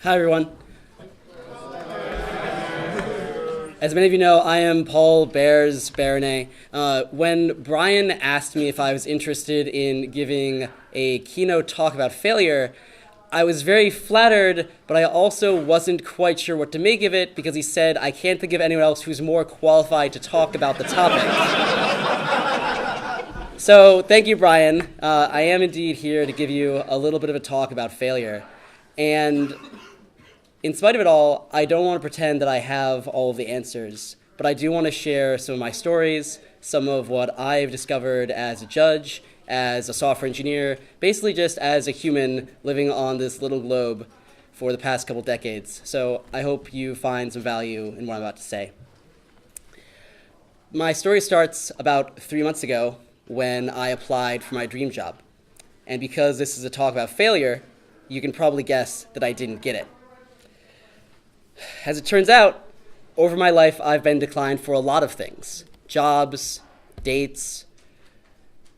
Hi, everyone. As many of you know, I am Paul Baranay. When Brian asked me if I was interested in giving a keynote talk about failure, I was very flattered, but I also wasn't quite sure what to make of it because he said, I can't think of anyone else who's more qualified to talk about the topic. So thank you, Brian. I am indeed here to give you a little bit of a talk about failure. And in spite of it all, I don't want to pretend that I have all of the answers, but I do want to share some of my stories, some of what I've discovered as a judge, as a software engineer, basically just as a human living on this little globe for the past couple decades. So I hope you find some value in what I'm about to say. My story starts about 3 months ago when I applied for my dream job. And because this is a talk about failure, you can probably guess that I didn't get it. As it turns out, over my life, I've been declined for a lot of things. Jobs, dates,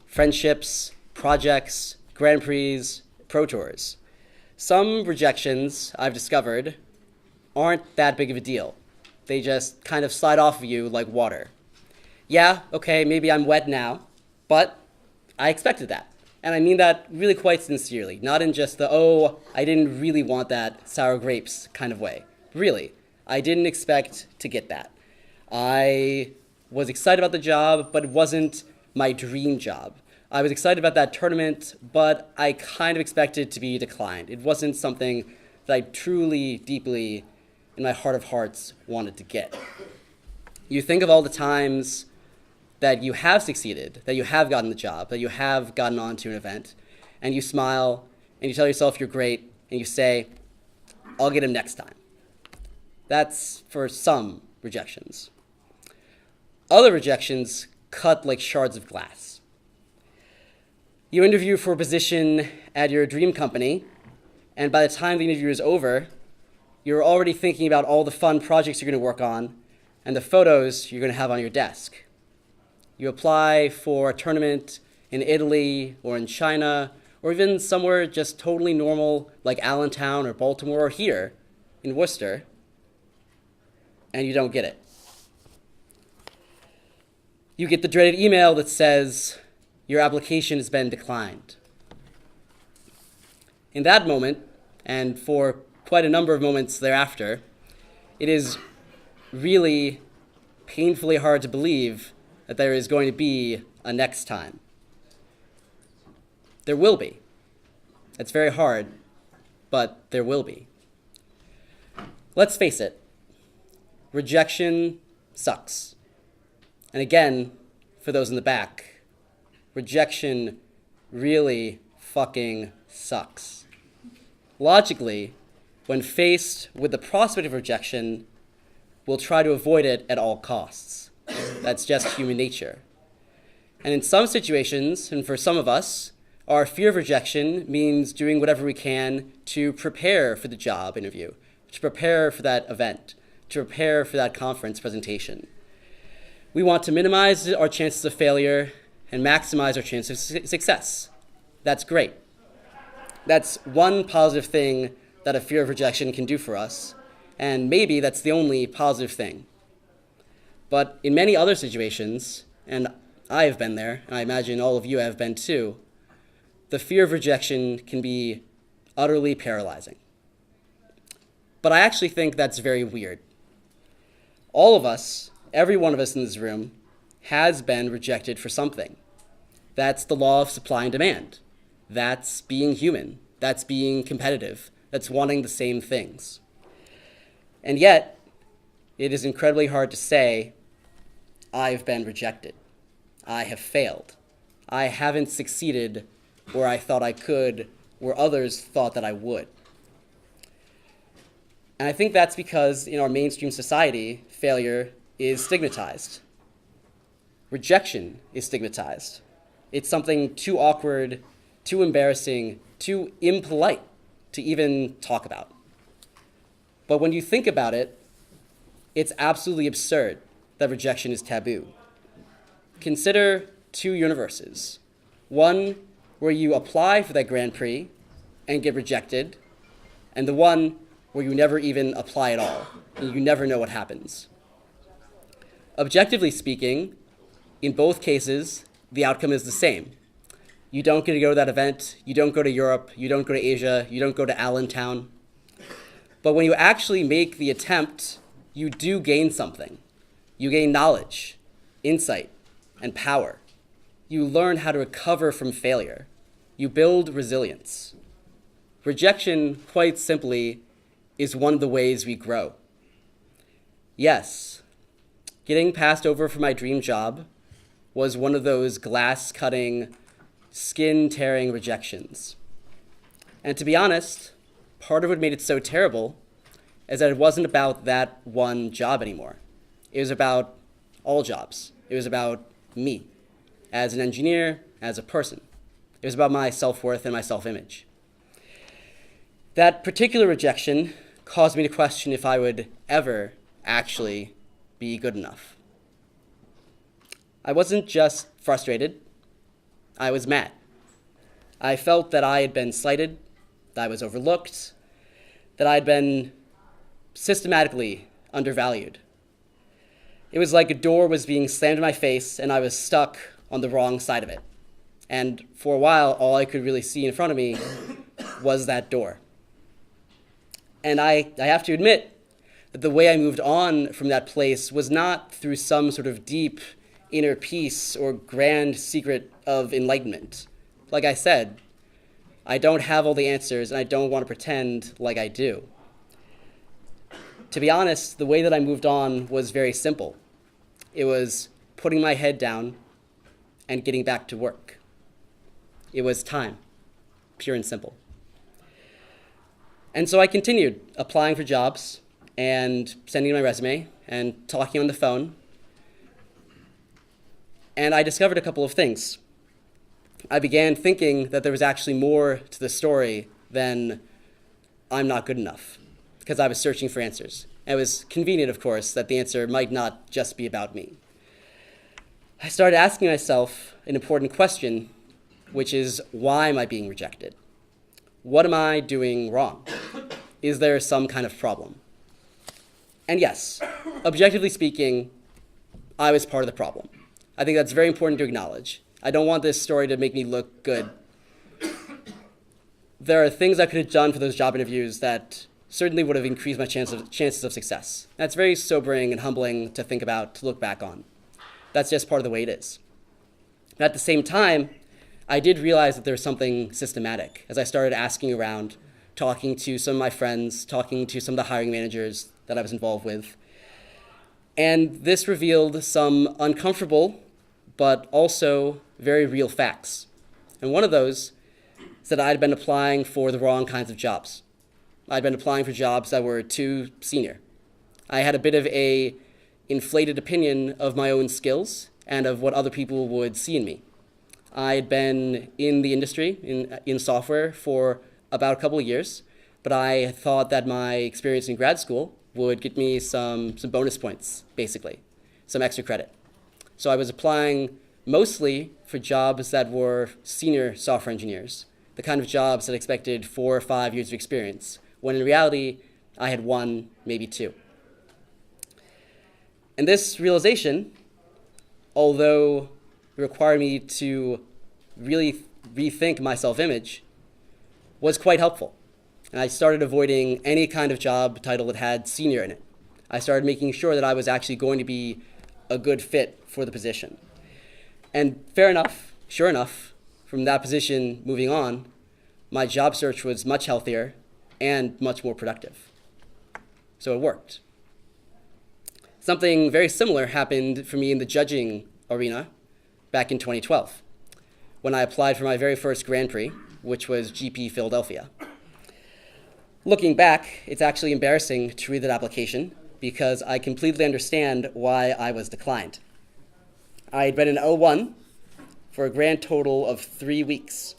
friendships, projects, Grand Prix, Pro Tours. Some rejections, I've discovered, aren't that big of a deal. They just kind of slide off of you like water. Yeah, okay, maybe I'm wet now, but I expected that. And I mean that really quite sincerely, not in just the, oh, I didn't really want that sour grapes kind of way. Really, I didn't expect to get that. I was excited about the job, but it wasn't my dream job. I was excited about that tournament, but I kind of expected to be declined. It wasn't something that I truly, deeply, in my heart of hearts, wanted to get. You think of all the times that you have succeeded, that you have gotten the job, that you have gotten onto an event, and you smile, and you tell yourself you're great, and you say, I'll get him next time. That's for some rejections. Other rejections cut like shards of glass. You interview for a position at your dream company, and by the time the interview is over, you're already thinking about all the fun projects you're going to work on and the photos you're going to have on your desk. You apply for a tournament in Italy or in China, or even somewhere just totally normal like Allentown or Baltimore or here in Worcester, and you don't get it. You get the dreaded email that says your application has been declined. In that moment, and for quite a number of moments thereafter, it is really painfully hard to believe that there is going to be a next time. There will be. It's very hard, but there will be. Let's face it. Rejection sucks. And again, for those in the back, rejection really fucking sucks. Logically, when faced with the prospect of rejection, we'll try to avoid it at all costs. That's just human nature. And in some situations, and for some of us, our fear of rejection means doing whatever we can to prepare for the job interview, to prepare for that event, to prepare for that conference presentation. We want to minimize our chances of failure and maximize our chances of success. That's great. That's one positive thing that a fear of rejection can do for us, and maybe that's the only positive thing. But in many other situations, and I have been there, and I imagine all of you have been too, the fear of rejection can be utterly paralyzing. But I actually think that's very weird. All of us, every one of us in this room, has been rejected for something. That's the law of supply and demand. That's being human. That's being competitive. That's wanting the same things. And yet, it is incredibly hard to say, I've been rejected. I have failed. I haven't succeeded where I thought I could, where others thought that I would. And I think that's because in our mainstream society, failure is stigmatized. Rejection is stigmatized. It's something too awkward, too embarrassing, too impolite to even talk about. But when you think about it, it's absolutely absurd that rejection is taboo. Consider two universes. One where you apply for that Grand Prix and get rejected, and the one where you never even apply at all, and you never know what happens. Objectively speaking, in both cases, the outcome is the same. You don't get to go to that event, you don't go to Europe, you don't go to Asia, you don't go to Allentown. But when you actually make the attempt, you do gain something. You gain knowledge, insight, and power. You learn how to recover from failure. You build resilience. Rejection, quite simply, is one of the ways we grow. Yes, getting passed over for my dream job was one of those glass-cutting, skin-tearing rejections. And to be honest, part of what made it so terrible is that it wasn't about that one job anymore. It was about all jobs. It was about me, as an engineer, as a person. It was about my self-worth and my self-image. That particular rejection caused me to question if I would ever actually be good enough. I wasn't just frustrated, I was mad. I felt that I had been slighted, that I was overlooked, that I had been systematically undervalued. It was like a door was being slammed in my face and I was stuck on the wrong side of it. And for a while, all I could really see in front of me was that door. And I have to admit that the way I moved on from that place was not through some sort of deep inner peace or grand secret of enlightenment. Like I said, I don't have all the answers and I don't want to pretend like I do. To be honest, the way that I moved on was very simple. It was putting my head down and getting back to work. It was time, pure and simple. And so I continued applying for jobs and sending in my resume and talking on the phone. And I discovered a couple of things. I began thinking that there was actually more to the story than I'm not good enough, because I was searching for answers. And it was convenient, of course, that the answer might not just be about me. I started asking myself an important question, which is, why am I being rejected? What am I doing wrong? Is there some kind of problem? And yes, objectively speaking, I was part of the problem. I think that's very important to acknowledge. I don't want this story to make me look good. There are things I could have done for those job interviews that certainly would have increased my chances of success. That's very sobering and humbling to think about, to look back on. That's just part of the way it is. But at the same time, I did realize that there was something systematic as I started asking around, talking to some of my friends, talking to some of the hiring managers that I was involved with. And this revealed some uncomfortable, but also very real facts. And one of those is that I'd been applying for the wrong kinds of jobs. I'd been applying for jobs that were too senior. I had a bit of a inflated opinion of my own skills and of what other people would see in me. I had been in the industry, in software, for about a couple of years, but I thought that my experience in grad school would get me some bonus points, basically, some extra credit. So I was applying mostly for jobs that were senior software engineers, the kind of jobs that expected 4 or 5 years of experience, when in reality, I had 1, maybe 2. And this realization, although it required me to really rethink my self-image, was quite helpful. And I started avoiding any kind of job title that had senior in it. I started making sure that I was actually going to be a good fit for the position. And fair enough, sure enough, from that position moving on, my job search was much healthier and much more productive. So it worked. Something very similar happened for me in the judging arena back in 2012, when I applied for my very first Grand Prix, which was GP Philadelphia. Looking back, it's actually embarrassing to read that application because I completely understand why I was declined. I had been in O1 for a grand total of 3 weeks.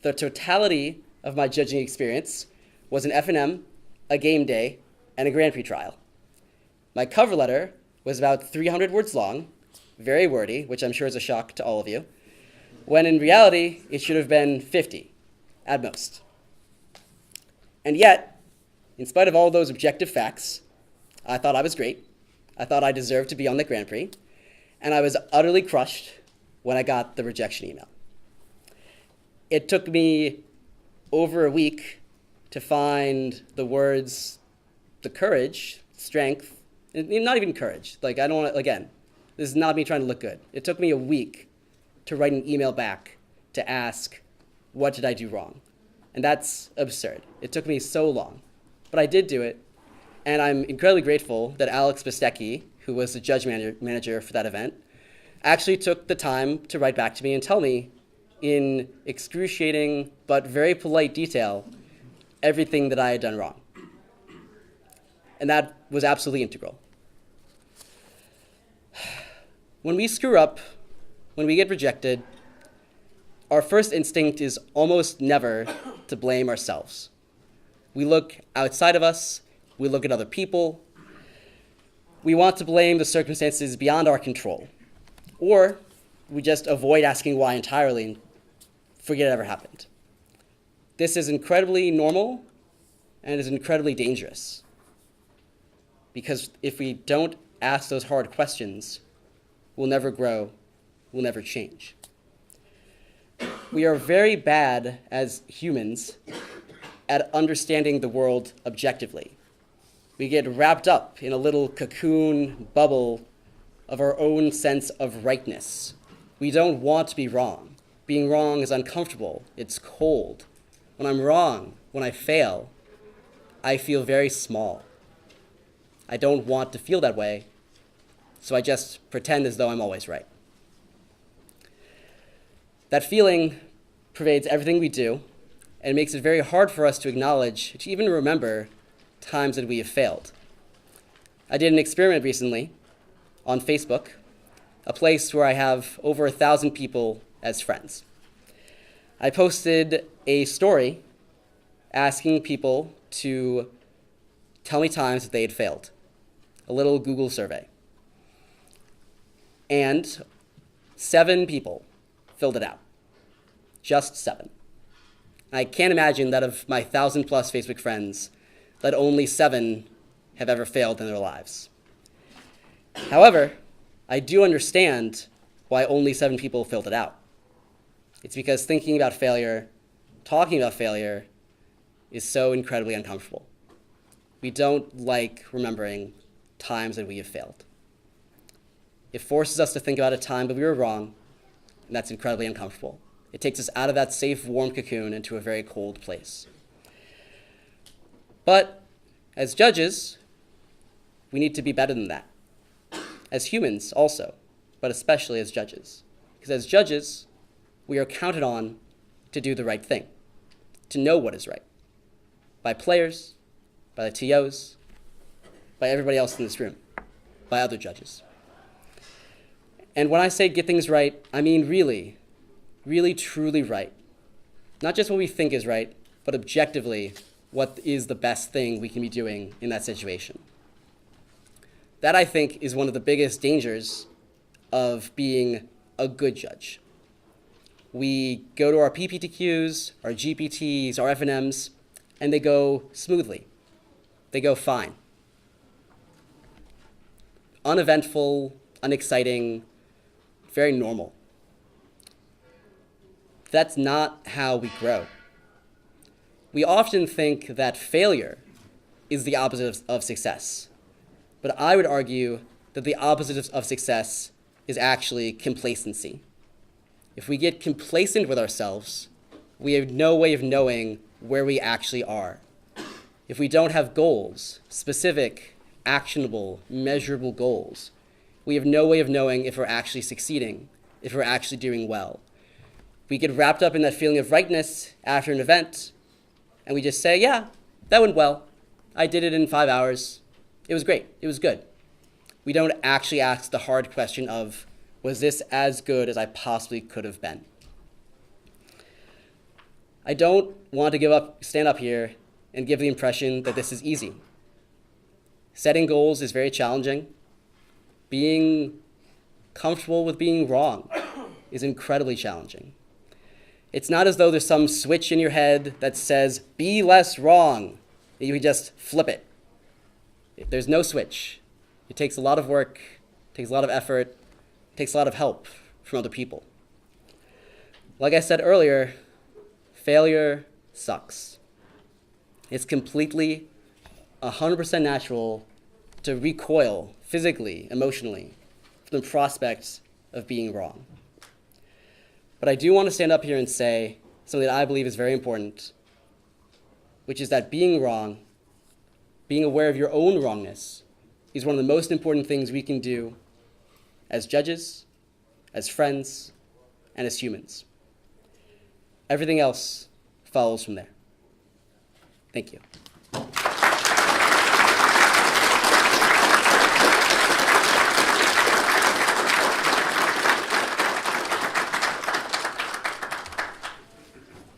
The totality of my judging experience was an F&M, a game day, and a Grand Prix trial. My cover letter was about 300 words long, very wordy, which I'm sure is a shock to all of you, when in reality, it should have been 50 at most. And yet, In spite of all those objective facts, I thought I was great. I thought I deserved to be on the Grand Prix. And I was utterly crushed when I got the rejection email. It took me over a week to find the words, the courage, strength, and not even courage. Like, I don't want to, again, this is not me trying to look good. It took me a week to write an email back to ask, what did I do wrong? And that's absurd. It took me so long. But I did do it. And I'm incredibly grateful that Alex Bistecki, who was the judge manager for that event, actually took the time to write back to me and tell me in excruciating but very polite detail everything that I had done wrong. And that was absolutely integral. When we screw up, when we get rejected, our first instinct is almost never to blame ourselves. We look outside of us, we look at other people, we want to blame the circumstances beyond our control, or we just avoid asking why entirely and forget it ever happened. This is incredibly normal and is incredibly dangerous, because if we don't ask those hard questions, we'll never grow, we'll never change. We are very bad as humans at understanding the world objectively. We get wrapped up in a little cocoon bubble of our own sense of rightness. We don't want to be wrong. Being wrong is uncomfortable. It's cold. When I'm wrong, when I fail, I feel very small. I don't want to feel that way, so I just pretend as though I'm always right. That feeling pervades everything we do, and it makes it very hard for us to acknowledge, to even remember, times that we have failed. I did an experiment recently on Facebook, a place where I have over 1,000 people as friends. I posted a story asking people to tell me times that they had failed, a little Google survey. And 7 people filled it out, just 7. I can't imagine that of my 1,000+ Facebook friends, that only 7 have ever failed in their lives. However, I do understand why only 7 people filled it out. It's because thinking about failure, talking about failure, is so incredibly uncomfortable. We don't like remembering times that we have failed. It forces us to think about a time that we were wrong, and that's incredibly uncomfortable. It takes us out of that safe, warm cocoon into a very cold place. But as judges, we need to be better than that. As humans also, but especially as judges. Because as judges, we are counted on to do the right thing, to know what is right. By players, by the TOs, by everybody else in this room, by other judges. And when I say get things right, I mean really, really truly right. Not just what we think is right, but objectively what is the best thing we can be doing in that situation. That, I think, is one of the biggest dangers of being a good judge. We go to our PPTQs, our GPTs, our FNMs, and they go smoothly. They go fine. Uneventful, unexciting, very normal. That's not how we grow. We often think that failure is the opposite of success. But I would argue that the opposite of success is actually complacency. If we get complacent with ourselves, we have no way of knowing where we actually are. If we don't have goals, specific, actionable, measurable goals, we have no way of knowing if we're actually succeeding, if we're actually doing well. We get wrapped up in that feeling of rightness after an event, and we just say, yeah, that went well. I did it in 5 hours. It was great. It was good. We don't actually ask the hard question of, was this as good as I possibly could have been? I don't want to stand up here and give the impression that this is easy. Setting goals is very challenging. Being comfortable with being wrong is incredibly challenging. It's not as though there's some switch in your head that says, be less wrong, You just flip it. There's no switch. It takes a lot of work, takes a lot of effort, takes a lot of help from other people. Like I said earlier, failure sucks. It's completely 100% natural to recoil physically, emotionally, from the prospect of being wrong. But I do want to stand up here and say something that I believe is very important, which is that being wrong, being aware of your own wrongness, is one of the most important things we can do as judges, as friends, and as humans. Everything else follows from there. Thank you.